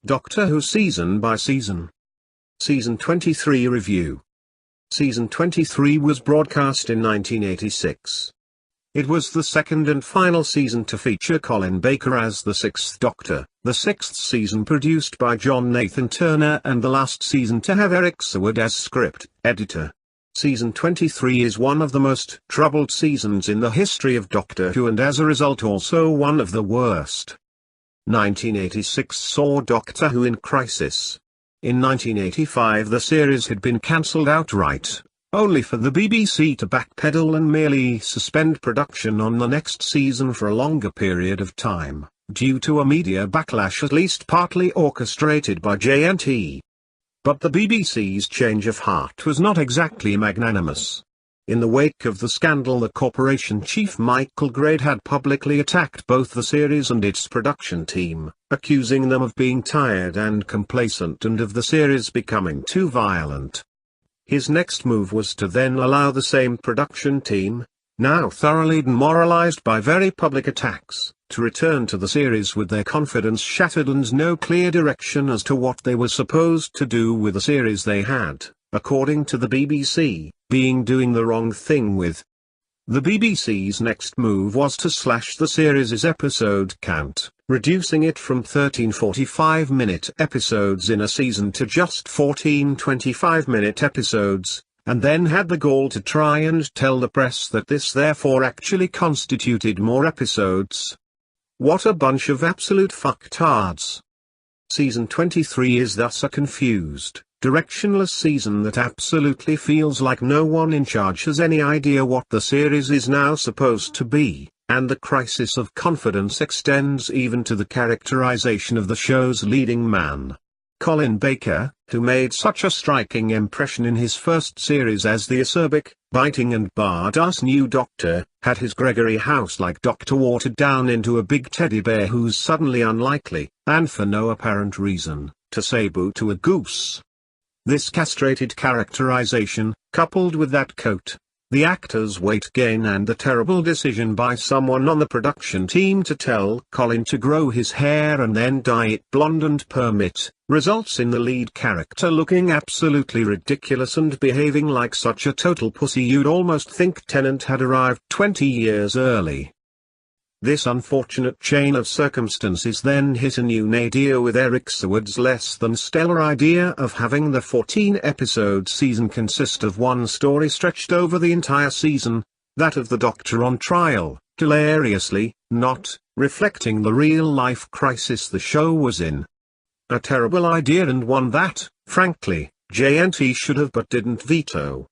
Doctor Who Season by Season. Season 23 Review. Season 23 was broadcast in 1986. It was the second and final season to feature Colin Baker as the Sixth Doctor, the sixth season produced by John Nathan Turner, and the last season to have Eric Seward as script editor. Season 23 is one of the most troubled seasons in the history of Doctor Who, and as a result also one of the worst. 1986 saw Doctor Who in crisis. In 1985 the series had been cancelled outright, only for the BBC to backpedal and merely suspend production on the next season for a longer period of time, due to a media backlash at least partly orchestrated by JNT. But the BBC's change of heart was not exactly magnanimous. In the wake of the scandal, the corporation chief Michael Grade had publicly attacked both the series and its production team, accusing them of being tired and complacent and of the series becoming too violent. His next move was to then allow the same production team, now thoroughly demoralized by very public attacks, to return to the series with their confidence shattered and no clear direction as to what they were supposed to do with the series they had, according to the BBC, being doing the wrong thing with. The BBC's next move was to slash the series' episode count, reducing it from 13 45-minute episodes in a season to just 14 25-minute episodes, and then had the gall to try and tell the press that this therefore actually constituted more episodes. What a bunch of absolute fucktards. Season 23 is thus a confused, directionless season that absolutely feels like no one in charge has any idea what the series is now supposed to be, and the crisis of confidence extends even to the characterization of the show's leading man. Colin Baker, who made such a striking impression in his first series as the acerbic, biting and badass new Doctor, had his Gregory House-like Doctor watered down into a big teddy bear who's suddenly unlikely, and for no apparent reason, to say boo to a goose. This castrated characterization, coupled with that coat, the actor's weight gain and the terrible decision by someone on the production team to tell Colin to grow his hair and then dye it blonde and perm it, results in the lead character looking absolutely ridiculous and behaving like such a total pussy you'd almost think Tennant had arrived 20 years early. This unfortunate chain of circumstances then hit a new nadir with Eric Seward's less than stellar idea of having the 14-episode season consist of one story stretched over the entire season, that of the Doctor on trial, hilariously, not reflecting the real-life crisis the show was in. A terrible idea, and one that, frankly, JNT should have but didn't veto.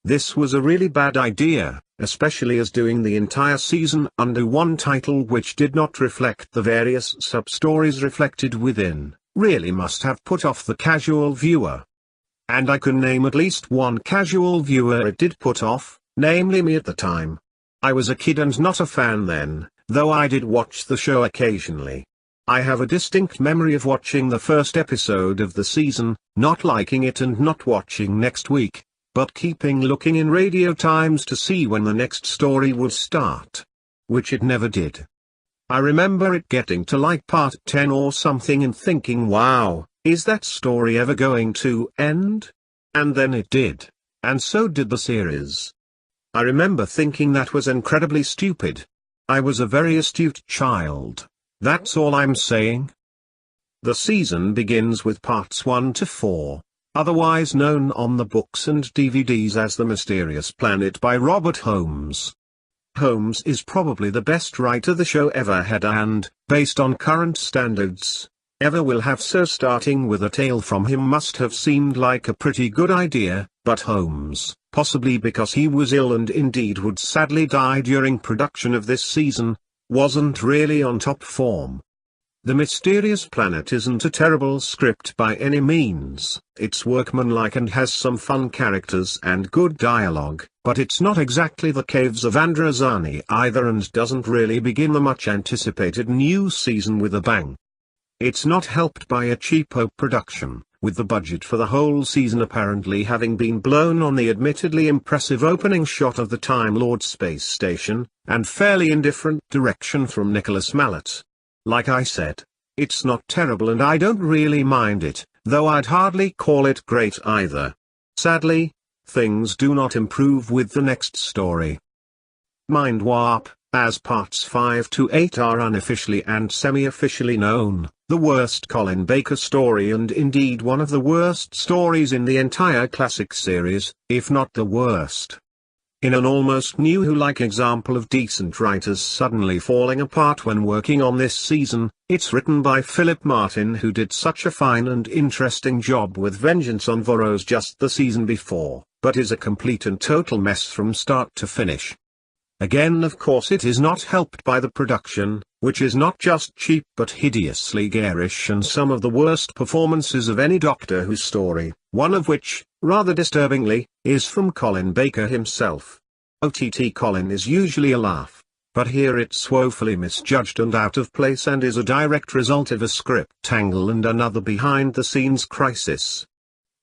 This was a really bad idea, especially as doing the entire season under one title which did not reflect the various sub-stories reflected within, really must have put off the casual viewer. And I can name at least one casual viewer it did put off, namely me at the time. I was a kid and not a fan then, though I did watch the show occasionally. I have a distinct memory of watching the first episode of the season, not liking it and not watching next week, but keeping looking in Radio Times to see when the next story would start. Which it never did. I remember it getting to like part 10 or something and thinking, wow, is that story ever going to end? And then it did. And so did the series. I remember thinking that was incredibly stupid. I was a very astute child. That's all I'm saying. The season begins with parts 1 to 4. Otherwise known on the books and DVDs as The Mysterious Planet by Robert Holmes. Holmes is probably the best writer the show ever had and, based on current standards, ever will have, so starting with a tale from him must have seemed like a pretty good idea, but Holmes, possibly because he was ill and indeed would sadly die during production of this season, wasn't really on top form. The Mysterious Planet isn't a terrible script by any means, it's workmanlike and has some fun characters and good dialogue, but it's not exactly the Caves of Androzani either and doesn't really begin the much anticipated new season with a bang. It's not helped by a cheapo production, with the budget for the whole season apparently having been blown on the admittedly impressive opening shot of the Time Lord space station, and fairly indifferent direction from Nicholas Mallet. Like I said, It's not terrible and I don't really mind it, though I'd hardly call it great either. Sadly, things do not improve with the next story. Mind Warp, as parts 5 to 8 are unofficially and semi-officially known, the worst Colin Baker story and indeed one of the worst stories in the entire classic series, if not the worst. In an almost new Who-like example of decent writers suddenly falling apart when working on this season, it's written by Philip Martin, who did such a fine and interesting job with Vengeance on Vervoids just the season before, but is a complete and total mess from start to finish. Again, of course, it is not helped by the production, which is not just cheap but hideously garish and some of the worst performances of any Doctor Who story, one of which, rather disturbingly, is from Colin Baker himself. OTT Colin is usually a laugh, but here it's woefully misjudged and out of place and is a direct result of a script tangle and another behind-the-scenes crisis.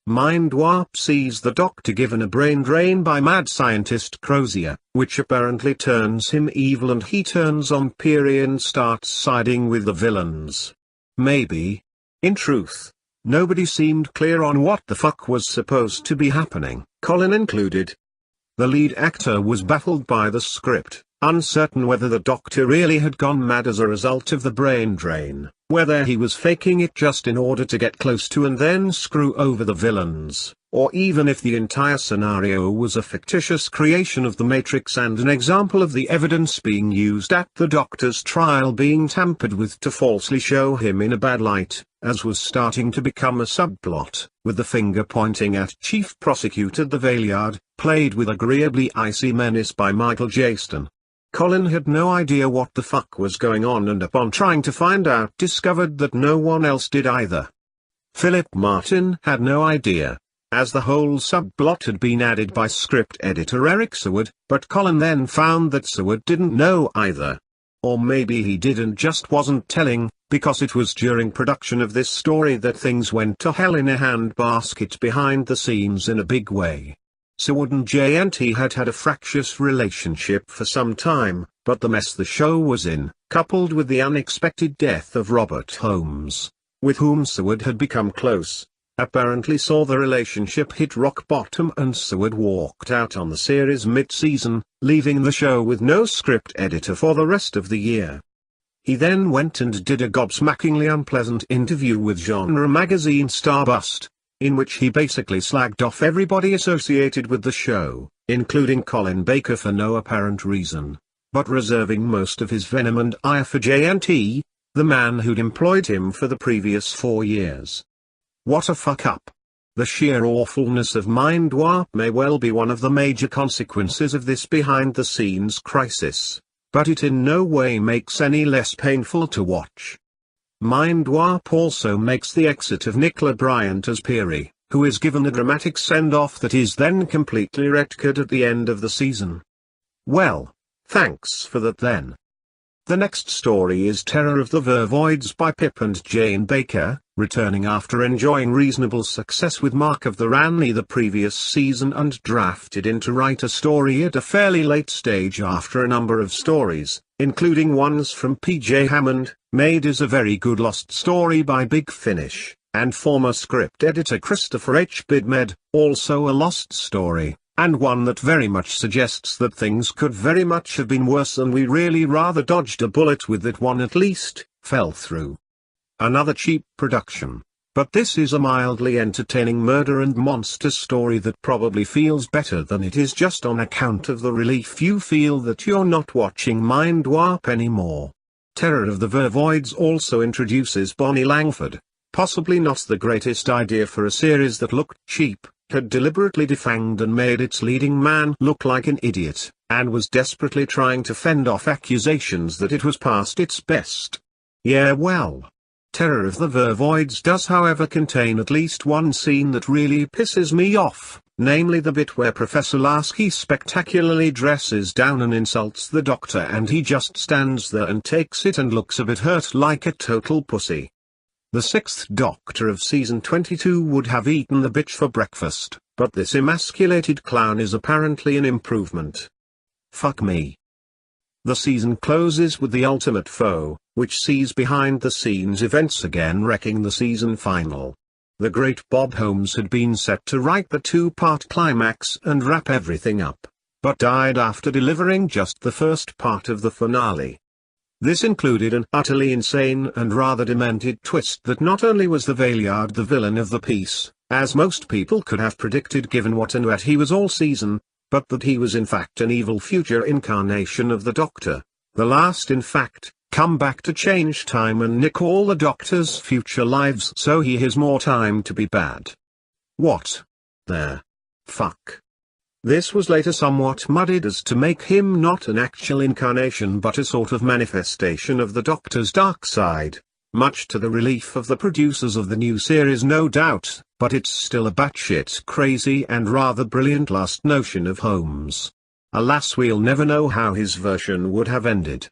Mind Warp sees the Doctor given a brain drain by mad scientist Crozier, which apparently turns him evil and he turns on Peary and starts siding with the villains. Maybe. In truth, nobody seemed clear on what the fuck was supposed to be happening, Colin included. The lead actor was baffled by the script, uncertain whether the Doctor really had gone mad as a result of the brain drain, whether he was faking it just in order to get close to and then screw over the villains, or even if the entire scenario was a fictitious creation of the Matrix and an example of the evidence being used at the Doctor's trial being tampered with to falsely show him in a bad light, as was starting to become a subplot, with the finger pointing at Chief Prosecutor de Valeyard, played with agreeably icy menace by Michael Jaston. Colin had no idea what the fuck was going on and upon trying to find out discovered that no one else did either. Philip Martin had no idea, as the whole subplot had been added by script editor Eric Seward, but Colin then found that Seward didn't know either. Or maybe he did and just wasn't telling, because it was during production of this story that things went to hell in a handbasket behind the scenes in a big way. Seward and JNT had had a fractious relationship for some time, but the mess the show was in, coupled with the unexpected death of Robert Holmes, with whom Seward had become close, apparently saw the relationship hit rock bottom and Seward walked out on the series mid-season, leaving the show with no script editor for the rest of the year. He then went and did a gobsmackingly unpleasant interview with genre magazine Starbust, in which he basically slagged off everybody associated with the show, including Colin Baker for no apparent reason, but reserving most of his venom and ire for JNT, the man who'd employed him for the previous 4 years. What a fuck up. The sheer awfulness of Mind Warp may well be one of the major consequences of this behind-the-scenes crisis, but it in no way makes any less painful to watch. Mind Warp also makes the exit of Nicola Bryant as Peary, who is given a dramatic send-off that is then completely retconned at the end of the season. Well, thanks for that then. The next story is Terror of the Vervoids by Pip and Jane Baker, returning after enjoying reasonable success with Mark of the Ranley the previous season and drafted in to write a story at a fairly late stage after a number of stories, including ones from P.J. Hammond, made as a very good lost story by Big Finish, and former script editor Christopher H. Bidmed, also a lost story, and one that very much suggests that things could very much have been worse and we really rather dodged a bullet with that one at least, fell through. Another cheap production, but this is a mildly entertaining murder and monster story that probably feels better than it is just on account of the relief you feel that you're not watching Mind Warp anymore. Terror of the Vervoids also introduces Bonnie Langford, possibly not the greatest idea for a series that looked cheap, had deliberately defanged and made its leading man look like an idiot, and was desperately trying to fend off accusations that it was past its best. Yeah, well. Terror of the Vervoids does however contain at least one scene that really pisses me off, namely the bit where Professor Lasky spectacularly dresses down and insults the Doctor and he just stands there and takes it and looks a bit hurt like a total pussy. The 6th Doctor of Season 22 would have eaten the bitch for breakfast, but this emasculated clown is apparently an improvement. Fuck me. The season closes with the ultimate foe, which sees behind-the-scenes events again wrecking the season final. The great Bob Holmes had been set to write the two-part climax and wrap everything up, but died after delivering just the first part of the finale. This included an utterly insane and rather demented twist that not only was the Valeyard the villain of the piece, as most people could have predicted given what and wet he was all season, but that he was in fact an evil future incarnation of the Doctor, the last in fact, come back to change time and nick all the Doctor's future lives so he has more time to be bad. What the fuck? This was later somewhat muddied as to make him not an actual incarnation but a sort of manifestation of the Doctor's dark side, much to the relief of the producers of the new series no doubt, but it's still a batshit crazy and rather brilliant last notion of Holmes. Alas, we'll never know how his version would have ended.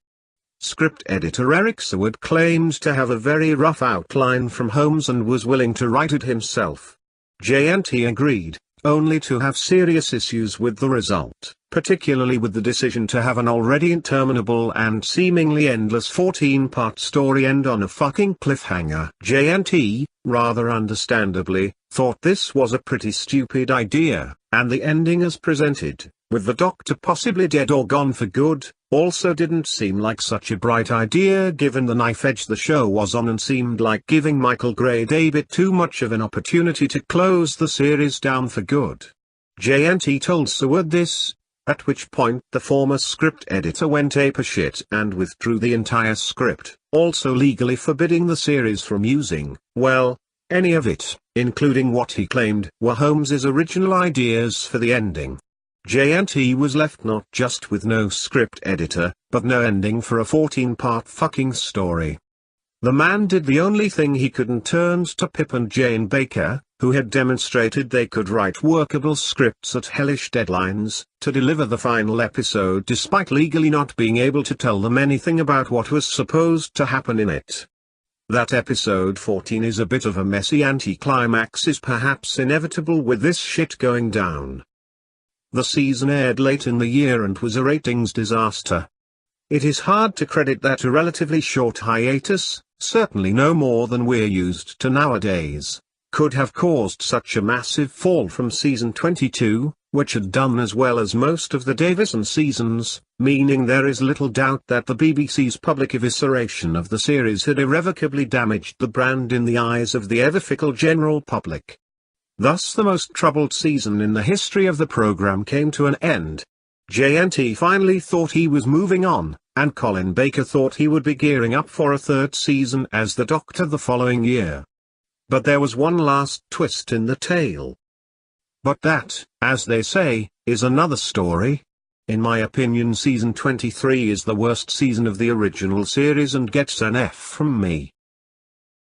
Script editor Eric Seward claimed to have a very rough outline from Holmes and was willing to write it himself. JNT agreed, only to have serious issues with the result, particularly with the decision to have an already interminable and seemingly endless 14-part story end on a fucking cliffhanger. JNT, rather understandably, thought this was a pretty stupid idea, and the ending as presented, with the Doctor possibly dead or gone for good, also didn't seem like such a bright idea given the knife edge the show was on and seemed like giving Michael Grade a bit too much of an opportunity to close the series down for good. JNT told Seward this, at which point the former script editor went apeshit and withdrew the entire script, also legally forbidding the series from using, well, any of it, including what he claimed were Holmes's original ideas for the ending. JNT was left not just with no script editor, but no ending for a 14-part fucking story. The man did the only thing he could and turned to Pip and Jane Baker, who had demonstrated they could write workable scripts at hellish deadlines, to deliver the final episode despite legally not being able to tell them anything about what was supposed to happen in it. That episode 14 is a bit of a messy anticlimax is perhaps inevitable with this shit going down. The season aired late in the year and was a ratings disaster. It is hard to credit that a relatively short hiatus, certainly no more than we're used to nowadays, could have caused such a massive fall from season 22, which had done as well as most of the Davison seasons, meaning there is little doubt that the BBC's public evisceration of the series had irrevocably damaged the brand in the eyes of the ever-fickle general public. Thus the most troubled season in the history of the program came to an end. JNT finally thought he was moving on, and Colin Baker thought he would be gearing up for a third season as the Doctor the following year. But there was one last twist in the tale. But that, as they say, is another story. In my opinion, season 23 is the worst season of the original series and gets an F from me.